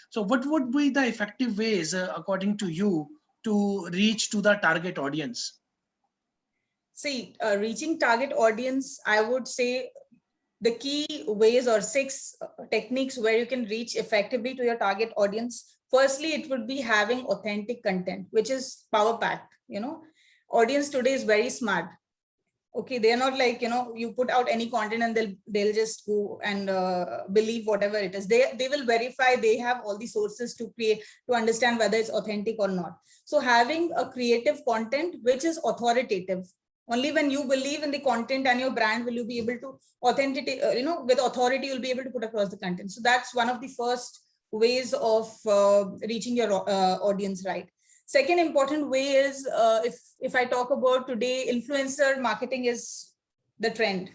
So what would be the effective ways, according to you, to reach to the target audience? See, reaching target audience, I would say the key ways or six techniques where you can reach effectively to your target audience. Firstly, it would be having authentic content, which is power packed. Audience today is very smart. Okay, they're not like, you put out any content and they'll just go and believe whatever it is. They will verify. They have all the sources to create, to understand whether it's authentic or not. So having a creative content which is authoritative, only when you believe in the content and your brand will you be able to authenticate, with authority you'll be able to put across the content. So that's one of the first ways of reaching your audience, right? Second important way is, if I talk about today, influencer marketing is the trend.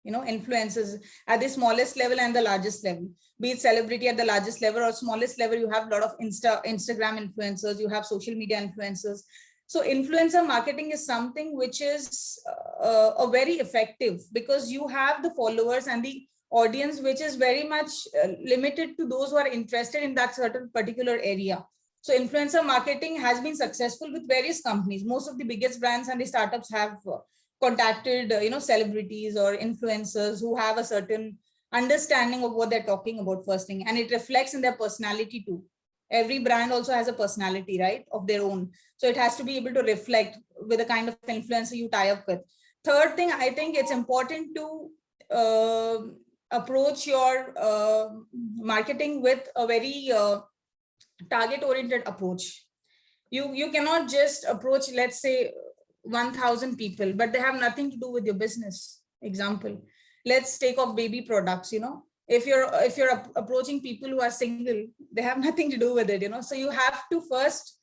Influencers at the smallest level and the largest level, be it celebrity at the largest level or smallest level, you have a lot of Instagram influencers, you have social media influencers. So influencer marketing is something which is a very effective, because you have the followers and the audience which is very much limited to those who are interested in that certain particular area. So influencer marketing has been successful with various companies. Most of the biggest brands and the startups have contacted celebrities or influencers who have a certain understanding of what they're talking about, first thing, and it reflects in their personality too. Every brand also has a personality, right, of their own. So it has to be able to reflect with the kind of influencer you tie up with. Third thing, I think it's important to approach your marketing with a very target oriented approach. You cannot just approach, let's say, 1,000 people, but they have nothing to do with your business. Example, let's take off baby products. If you're approaching people who are single, they have nothing to do with it. So you have to first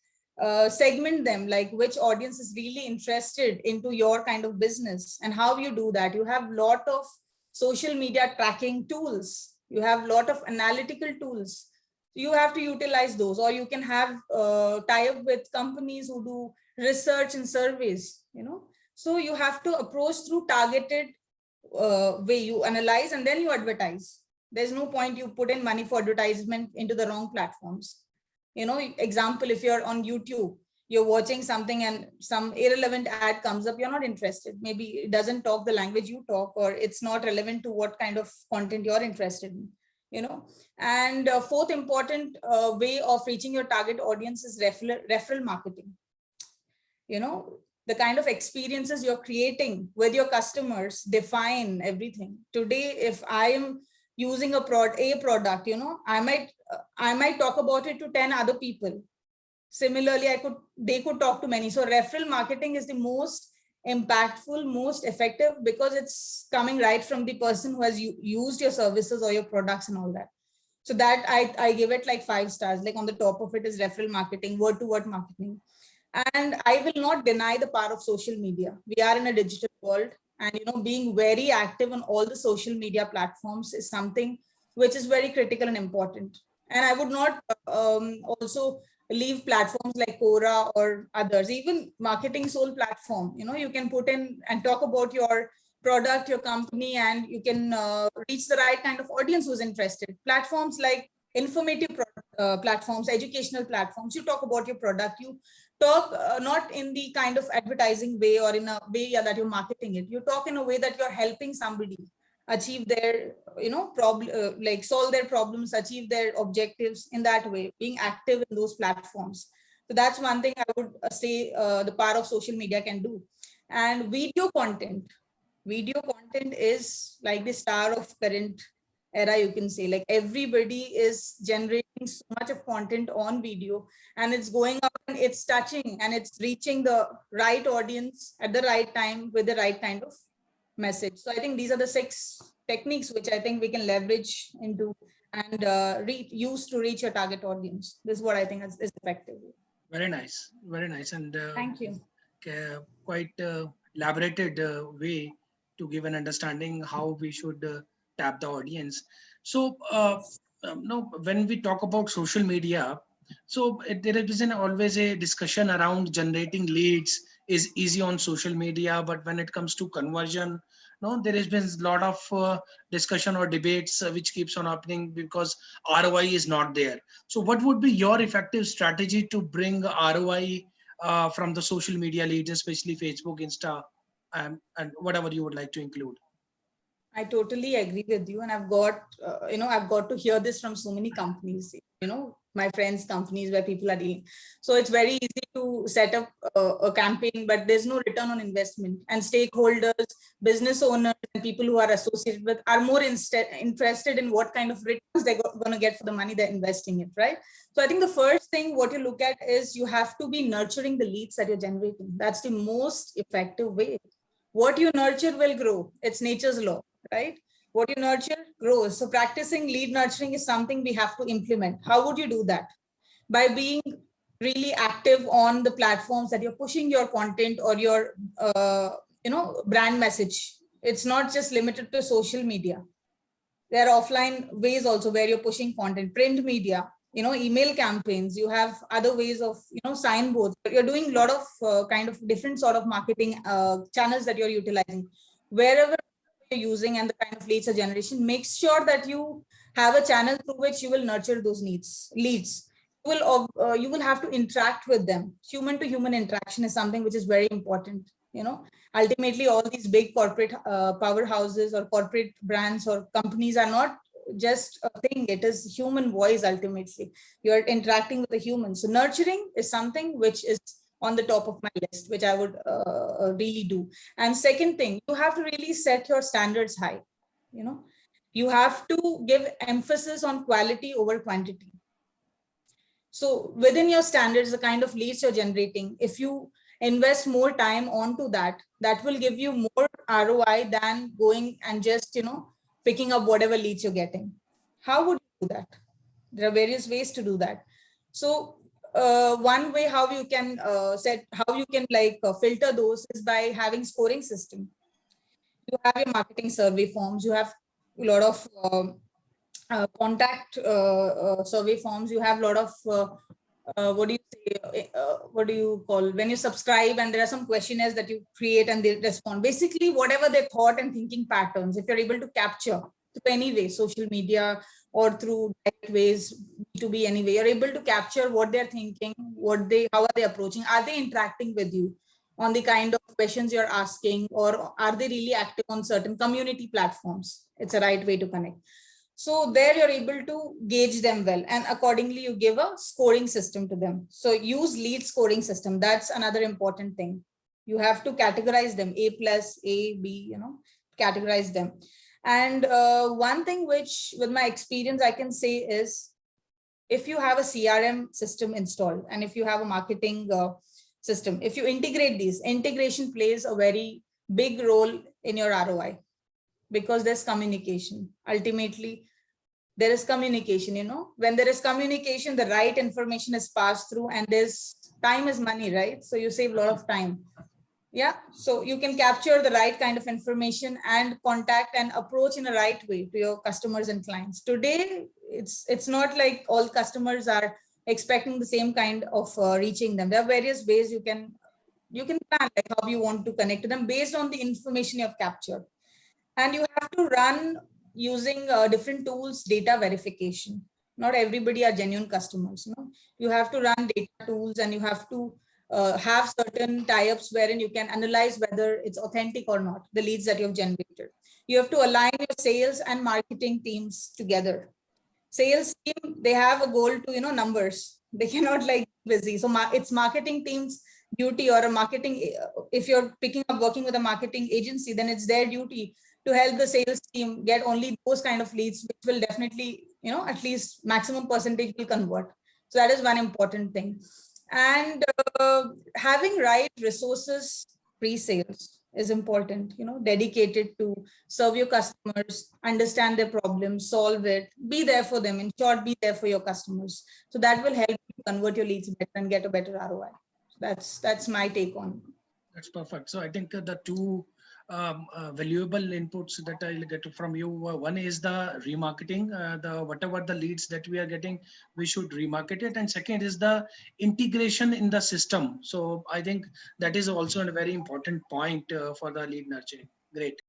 segment them, like which audience is really interested into your kind of business. And how you do that, you have lot of social media tracking tools, you have lot of analytical tools. You have to utilize those, or you can have tie up with companies who do research and surveys. So you have to approach through targeted way. You analyze and then you advertise. There's no point you put in money for advertisement into the wrong platforms. Example, if you're on YouTube, you're watching something and some irrelevant ad comes up, you're not interested. Maybe it doesn't talk the language you talk, or it's not relevant to what kind of content you're interested in. And fourth important way of reaching your target audience is referral marketing. The kind of experiences you're creating with your customers define everything. Today, if I am using a product, I might talk about it to 10 other people. Similarly, they could talk to many. So referral marketing is the most impactful, most effective, because it's coming right from the person who has used your services or your products and all that. So that I give it like 5 stars. Like on the top of it is referral marketing, word to word marketing. And I will not deny the power of social media. We are in a digital world, and being very active on all the social media platforms is something which is very critical and important. And I would not also leave platforms like Quora or others, even Marketing Soul platform. You can put in and talk about your product, your company, and you can reach the right kind of audience who's interested. Platforms like informative platforms, educational platforms, you talk about your product, you talk not in the kind of advertising way or in a way that you're marketing it. You talk in a way that you're helping somebody achieve their problem, like solve their problems, achieve their objectives in that way, being active in those platforms. So that's one thing I would say the power of social media can do. And video content is like the star of current era, you can say. Like everybody is generating so much of content on video, and it's going up and it's touching and it's reaching the right audience at the right time with the right kind of message. So I think these are the 6 techniques which I think we can leverage into and use to reach your target audience. This is what I think is effective. Very nice, and thank you. Quite elaborated way to give an understanding how we should tap the audience. So when we talk about social media, so there is always a discussion around generating leads is easy on social media, but when it comes to conversion, no, there has been a lot of discussion or debates which keeps on happening because ROI is not there. So what would be your effective strategy to bring ROI from the social media leads, especially Facebook, Insta, and whatever you would like to include? I totally agree with you, and I've got to hear this from so many companies, my friends' companies where people are dealing. So it's very easy to set up a campaign, but there's no return on investment. And stakeholders, business owners, and people who are associated with are more interested in what kind of returns they're going to get for the money they're investing in, right? So I think the first thing what you look at is you have to be nurturing the leads that you're generating. That's the most effective way. What you nurture will grow. It's nature's law, right? What you nurture grows. So practicing lead nurturing is something we have to implement. How would you do that? By being really active on the platforms that you're pushing your content or your brand message. It's not just limited to social media. There are offline ways also where you're pushing content, print media, email campaigns. You have other ways of signboards. You're doing a lot of kind of different sort of marketing channels that you're utilizing. Wherever you're using and the kind of leads generation, make sure that you have a channel through which you will nurture those leads. You will have to interact with them. Human to human interaction is something which is very important. Ultimately all these big corporate powerhouses or corporate brands or companies are not just a thing. It is human voice. Ultimately you're interacting with a human. So nurturing is something which is on the top of my list, which I would really do. And second thing, you have to really set your standards high. You have to give emphasis on quality over quantity. So within your standards, the kind of leads you're generating, if you invest more time onto that, that will give you more ROI than going and just, picking up whatever leads you're getting. How would you do that? There are various ways to do that. So one way how you can filter those is by having scoring system. You have your marketing survey forms. You have a lot of contact survey forms. You have a lot of what do you say? What do you call when you subscribe? And there are some questionnaires that you create and they respond. Basically, whatever their thought and thinking patterns, if you're able to capture through any way, social media or through direct ways, B2B anyway, you're able to capture what they're thinking, how are they approaching? Are they interacting with you on the kind of questions you're asking, or are they really active on certain community platforms? It's a right way to connect. So there you're able to gauge them well, and accordingly you give a scoring system to them. So use lead scoring system. That's another important thing. You have to categorize them, A plus, A, B, categorize them. And one thing which with my experience I can say is, if you have a CRM system installed and if you have a marketing system, if you integrate these, integration plays a very big role in your ROI. Because there's communication. Ultimately, there is communication, when there is communication, the right information is passed through, and there's time is money, right? So you save a lot of time. Yeah. So you can capture the right kind of information and contact and approach in a right way to your customers and clients. Today, it's not like all customers are expecting the same kind of reaching them. There are various ways you can plan like how you want to connect to them based on the information you have captured. And you have to run using different tools, data verification. Not everybody are genuine customers. You have to run data tools, and you have to have certain tie-ups wherein you can analyze whether it's authentic or not, the leads that you've generated. You have to align your sales and marketing teams together. Sales team, they have a goal to, numbers. They cannot like busy. So it's marketing team's duty, or a marketing, if you're working with a marketing agency, then it's their duty to help the sales team get only those kind of leads, which will definitely, at least maximum percentage will convert. So that is one important thing. And having right resources pre-sales is important, dedicated to serve your customers, understand their problems, solve it, be there for them. In short, be there for your customers. So that will help you convert your leads better and get a better ROI. So that's my take on it. That's perfect. So I think the two valuable inputs that I'll get from you. One is the remarketing, whatever the leads that we are getting, we should remarket it. And second is the integration in the system. So I think that is also a very important point for the lead nurturing. Great.